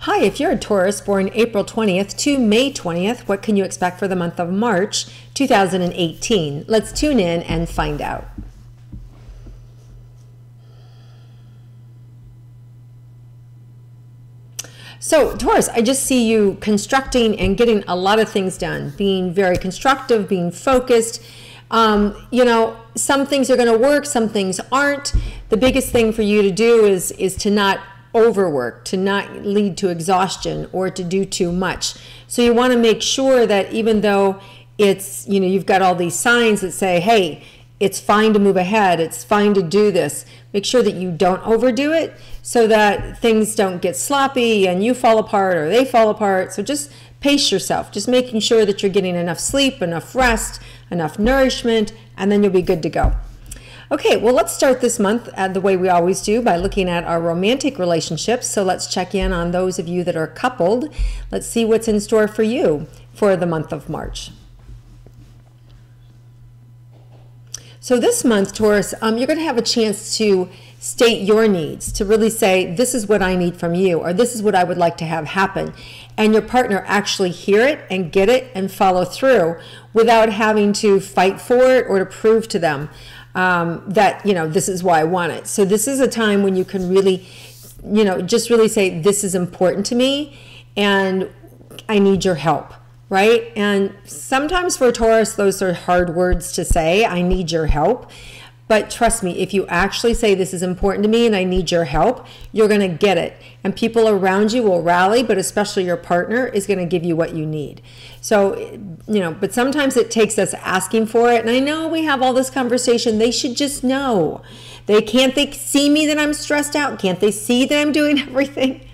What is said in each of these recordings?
Hi, if you're a Taurus born April 20th to May 20th, what can you expect for the month of March 2018? Let's tune in and find out. So, Taurus, I just see you constructing and getting a lot of things done, being very constructive, being focused. Some things are going to work, some things aren't. The biggest thing for you to do is to not overwork, to not lead to exhaustion or to do too much. So you want to make sure that even though it's, you've got all these signs that say, hey, it's fine to move ahead, it's fine to do this, make sure that you don't overdo it so that things don't get sloppy and you fall apart or they fall apart. So just pace yourself, just making sure that you're getting enough sleep, enough rest, enough nourishment, and then you'll be good to go. Okay, well, let's start this month the way we always do by looking at our romantic relationships. So let's check in on those of you that are coupled. Let's see what's in store for you for the month of March. So this month, Taurus, you're going to have a chance to state your needs, to really say, this is what I need from you, or this is what I would like to have happen. And your partner actually hear it and get it and follow through without having to fight for it or to prove to them that, this is why I want it. So this is a time when you can really, just really say, this is important to me and I need your help, right? And sometimes for Taurus, those are hard words to say, I need your help. But trust me, if you actually say this is important to me and I need your help, you're going to get it. And people around you will rally, but especially your partner is going to give you what you need. So, but sometimes it takes us asking for it. And I know we have all this conversation. They should just know. Can't they see me that I'm stressed out? Can't they see that I'm doing everything?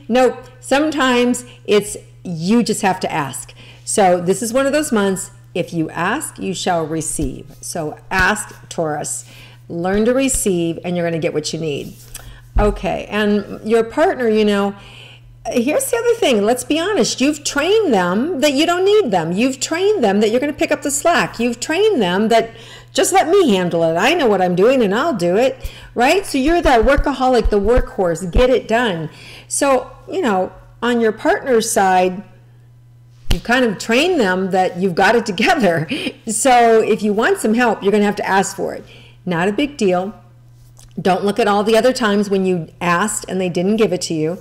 Nope. Sometimes it's you just have to ask. So this is one of those months. If you ask, you shall receive. So ask, Taurus. Learn to receive, and you're going to get what you need. Okay, and your partner, here's the other thing. Let's be honest. You've trained them that you don't need them. You've trained them that you're going to pick up the slack. You've trained them that just let me handle it. I know what I'm doing, and I'll do it, right? So you're that workaholic, the workhorse. Get it done. So, on your partner's side, you kind of train them that you've got it together. So if you want some help, you're going to have to ask for it. Not a big deal. Don't look at all the other times when you asked and they didn't give it to you.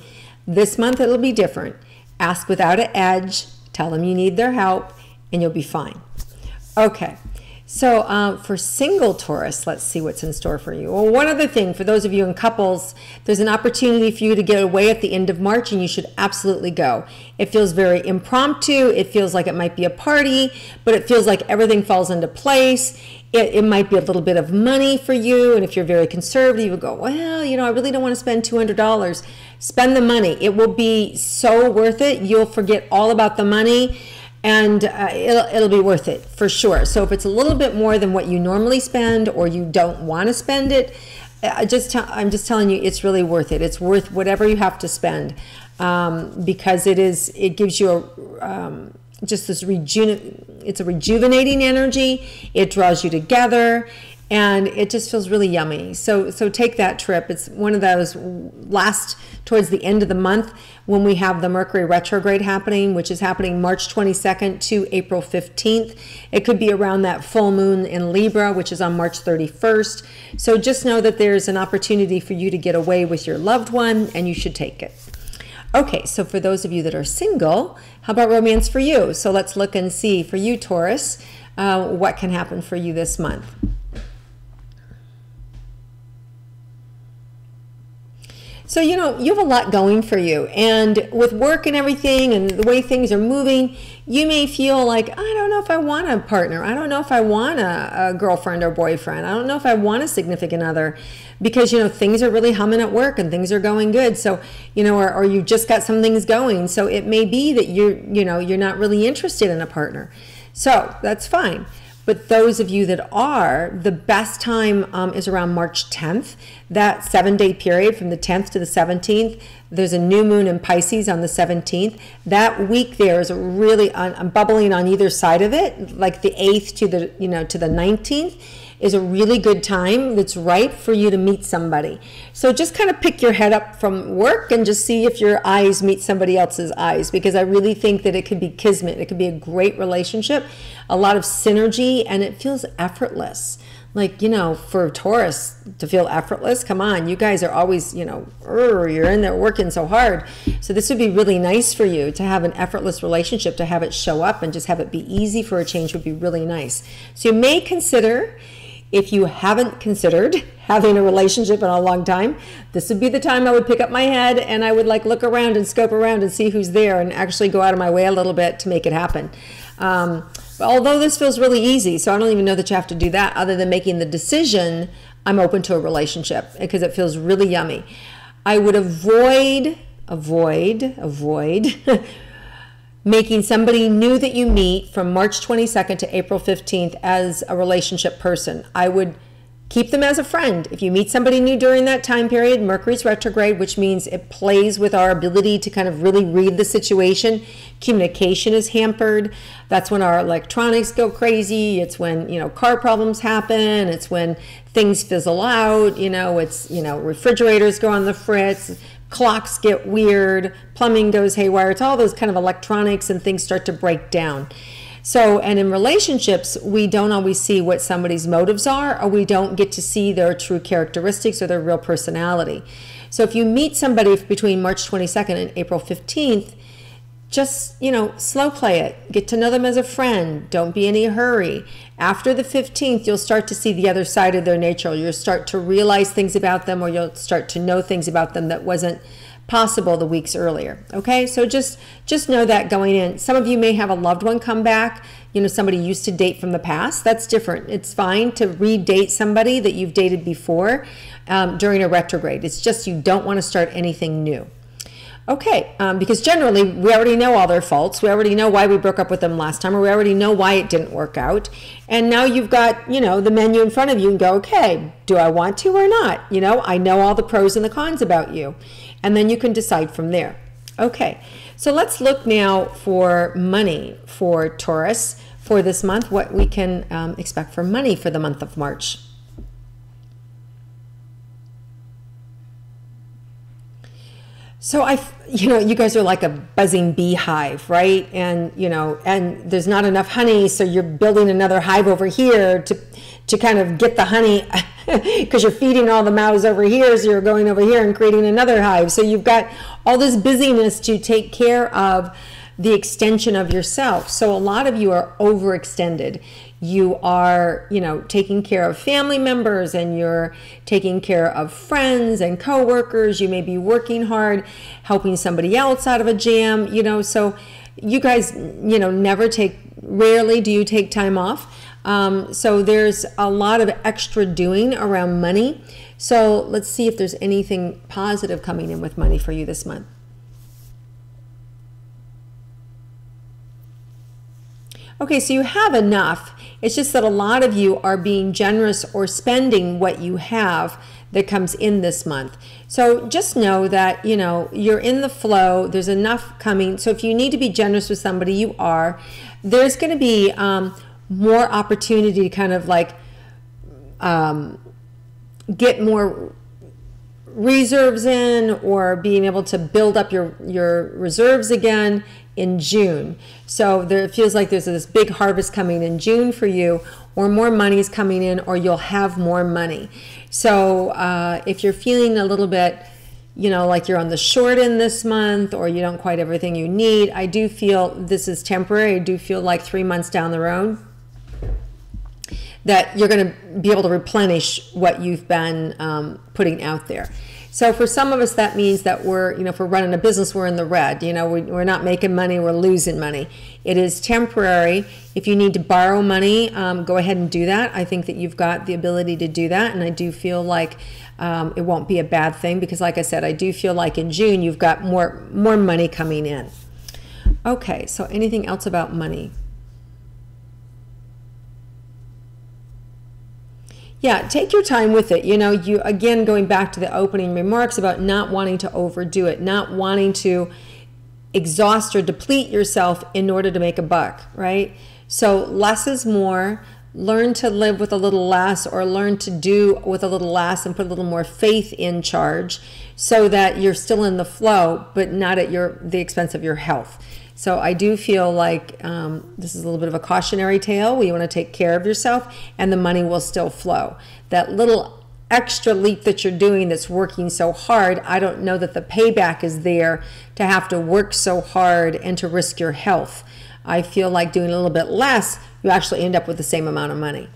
This month it'll be different. Ask without an edge. Tell them you need their help and you'll be fine. Okay. So for single Taurus, let's see what's in store for you. Well, one other thing, for those of you in couples, there's an opportunity for you to get away at the end of March, and you should absolutely go. It feels very impromptu. It feels like it might be a party, but it feels like everything falls into place. It might be a little bit of money for you, and if you're very conservative, you would go, well, I really don't want to spend $200. Spend the money. It will be so worth it. You'll forget all about the money. And it'll be worth it for sure. So if it's a little bit more than what you normally spend or you don't want to spend it, I'm just telling you, it's really worth it. It's worth whatever you have to spend because it gives you just this it's a rejuvenating energy. It draws you together and it just feels really yummy. So take that trip. It's one of those towards the end of the month when we have the Mercury retrograde happening, which is happening March 22nd to April 15th. It could be around that full moon in Libra, which is on March 31st. So just know that there's an opportunity for you to get away with your loved one, and you should take it. Okay, so for those of you that are single, how about romance for you? So let's look and see for you, Taurus, what can happen for you this month. So, you have a lot going for you, and with work and everything and the way things are moving, you may feel like, I don't know if I want a partner. I don't know if I want a girlfriend or boyfriend. I don't know if I want a significant other because, things are really humming at work and things are going good. So, or you just got some things going. So it may be that you're not really interested in a partner. So that's fine. But those of you that are, the best time is around March 10th, that 7-day period from the 10th to the 17th. There's a new moon in Pisces on the 17th. That week there is really bubbling on either side of it, like the 8th to the 19th. is a really good time that's ripe for you to meet somebody. So just kind of pick your head up from work and just see if your eyes meet somebody else's eyes, because I really think that it could be kismet. It could be a great relationship, a lot of synergy, and it feels effortless. Like, you know, for Taurus to feel effortless, come on, you guys are always, you know, you're in there working so hard. So this would be really nice for you to have an effortless relationship, to have it show up and just have it be easy for a change would be really nice. So you may consider, if you haven't considered having a relationship in a long time, this would be the time I would pick up my head and I would like look around and scope around and see who's there and actually go out of my way a little bit to make it happen. Although this feels really easy, so I don't even know that you have to do that other than making the decision, I'm open to a relationship, because it feels really yummy. I would avoid making somebody new that you meet from March 22nd to April 15th as a relationship person. I would keep them as a friend. If you meet somebody new during that time period, Mercury's retrograde, which means it plays with our ability to kind of really read the situation. Communication is hampered. That's when our electronics go crazy. It's when, you know, car problems happen. It's when things fizzle out. You know, it's, you know, refrigerators go on the fritz, clocks get weird, plumbing goes haywire. It's all those kind of electronics and things start to break down. So, and in relationships, we don't always see what somebody's motives are, or we don't get to see their true characteristics or their real personality. So if you meet somebody between March 22nd and April 15th, just, you know, slow play it. Get to know them as a friend. Don't be in any hurry. After the 15th, you'll start to see the other side of their nature. You'll start to realize things about them, or you'll start to know things about them that wasn't possible the weeks earlier. Okay, so just know that going in. Some of you may have a loved one come back, you know, somebody you used to date from the past. That's different. It's fine to redate somebody that you've dated before during a retrograde. It's just you don't want to start anything new. Okay, because generally we already know all their faults. We already know why we broke up with them last time, or we already know why it didn't work out. And now you've got, you know, the menu in front of you and go, okay, do I want to or not? You know, I know all the pros and the cons about you. And then you can decide from there. Okay, so let's look now for money for Taurus for this month, what we can expect for money for the month of March. So you know, you guys are like a buzzing beehive, right? And, you know, and there's not enough honey, so you're building another hive over here to kind of get the honey, because you're feeding all the mouths over here, so you're going over here and creating another hive. So you've got all this busyness to take care of the extension of yourself. So a lot of you are overextended. You are, you know, taking care of family members, and you're taking care of friends and coworkers. You may be working hard, helping somebody else out of a jam, you know. So you guys, you know, rarely do you take time off. So there's a lot of extra doing around money. So let's see if there's anything positive coming in with money for you this month. Okay, so you have enough. It's just that a lot of you are being generous or spending what you have that comes in this month. So just know that, you know, you're in the flow. There's enough coming. So if you need to be generous with somebody, you are. There's going to be more opportunity to kind of like get more reserves in, or being able to build up your reserves again in June. So it feels like there's this big harvest coming in June for you, or more money is coming in, or you'll have more money. So if you're feeling a little bit, you know, like you're on the short end this month, or you don't quite have everything you need, I do feel this is temporary. I do feel like 3 months down the road that you're going to be able to replenish what you've been putting out there. So for some of us, that means that we're, you know, if we're running a business, we're in the red. You know, we're not making money, we're losing money. It is temporary. If you need to borrow money, go ahead and do that. I think that you've got the ability to do that, and I do feel like it won't be a bad thing, because like I said, I do feel like in June you've got more money coming in. Okay, so anything else about money? Yeah, take your time with it. You know, you, again, going back to the opening remarks about not wanting to overdo it, not wanting to exhaust or deplete yourself in order to make a buck, right? So less is more. learn to live with a little less, or learn to do with a little less and put a little more faith in charge, so that you're still in the flow, but not at the expense of your health. So I do feel like this is a little bit of a cautionary tale where you want to take care of yourself and the money will still flow. That little extra leap that you're doing that's working so hard, I don't know that the payback is there to have to work so hard and to risk your health. I feel like doing a little bit less, you actually end up with the same amount of money.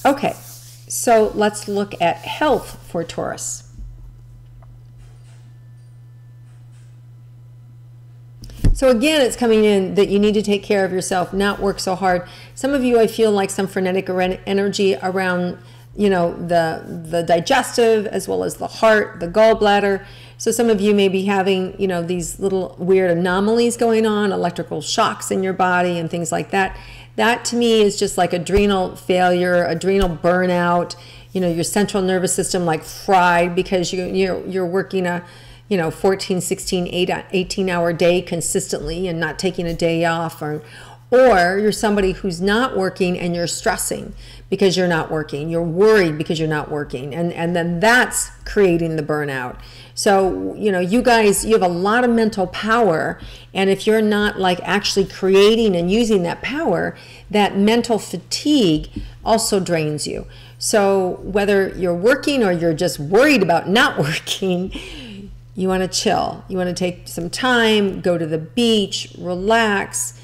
Okay, so let's look at health for Taurus. So again, it's coming in that you need to take care of yourself, not work so hard. Some of you, I feel like some frenetic energy around, you know, the digestive, as well as the heart, the gallbladder. So some of you may be having, you know, these little weird anomalies going on, electrical shocks in your body and things like that. That to me is just like adrenal failure, adrenal burnout, you know, your central nervous system like fried because you're working a, you know, 14, 16, 18-hour day consistently and not taking a day off, or you're somebody who's not working and you're stressing because you're not working. You're worried because you're not working, and then that's creating the burnout. So, you know, you guys, you have a lot of mental power, and if you're not like actually creating and using that power, that mental fatigue also drains you. So whether you're working or you're just worried about not working, you want to chill. You want to take some time, go to the beach, relax.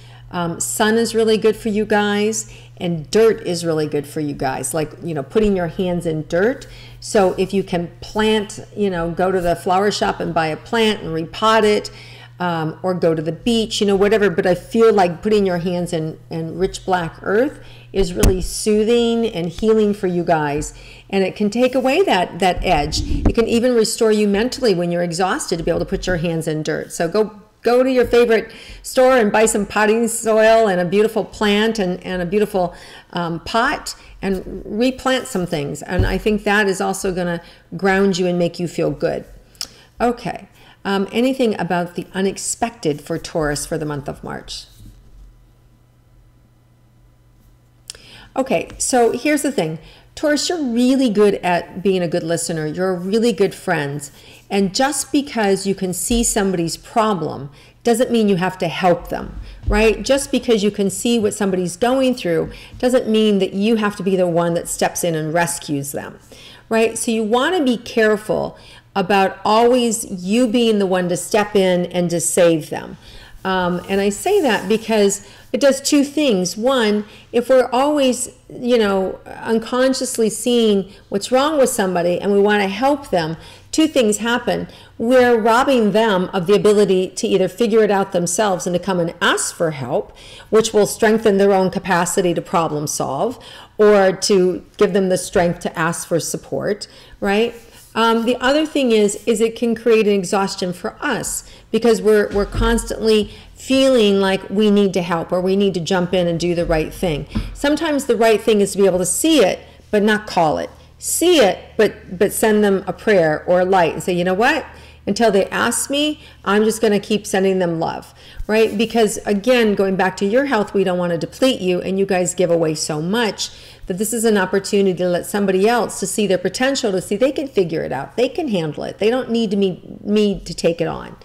Sun is really good for you guys, and dirt is really good for you guys, like, you know, putting your hands in dirt. So if you can plant, you know, go to the flower shop and buy a plant and repot it, or go to the beach, you know, whatever. But I feel like putting your hands in rich black earth is really soothing and healing for you guys. And it can take away that edge. It can even restore you mentally when you're exhausted to be able to put your hands in dirt. So go to your favorite store and buy some potting soil and a beautiful plant and a beautiful pot, and replant some things. And I think that is also going to ground you and make you feel good. Okay. Anything about the unexpected for Taurus for the month of March? Okay, so here's the thing. Taurus, you're really good at being a good listener. You're a really good friend. And just because you can see somebody's problem doesn't mean you have to help them, right? Just because you can see what somebody's going through doesn't mean that you have to be the one that steps in and rescues them, right? So you want to be careful about always you being the one to step in and to save them. And I say that because it does two things. One, if we're always, you know, unconsciously seeing what's wrong with somebody and we want to help them, two things happen. We're robbing them of the ability to either figure it out themselves and to come and ask for help, which will strengthen their own capacity to problem solve, or to give them the strength to ask for support, right? The other thing is it can create an exhaustion for us because we're constantly feeling like we need to help or we need to jump in and do the right thing. Sometimes the right thing is to be able to see it, but not call it. See it, but send them a prayer or a light and say, you know what? Until they ask me, I'm just going to keep sending them love, right? Because again, going back to your health, we don't want to deplete you, and you guys give away so much that this is an opportunity to let somebody else to see their potential, to see they can figure it out, they can handle it, they don't need me to take it on,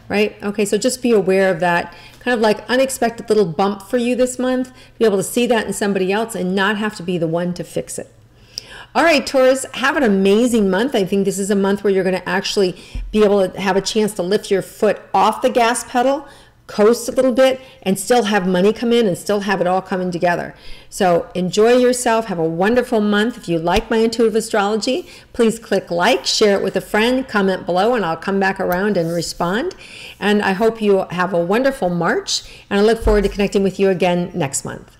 right? Okay, so just be aware of that kind of like unexpected little bump for you this month, be able to see that in somebody else and not have to be the one to fix it. All right, Taurus, have an amazing month. I think this is a month where you're going to actually be able to have a chance to lift your foot off the gas pedal, coast a little bit, and still have money come in and still have it all coming together. So enjoy yourself. Have a wonderful month. If you like my intuitive astrology, please click like, share it with a friend, comment below, and I'll come back around and respond. And I hope you have a wonderful March, and I look forward to connecting with you again next month.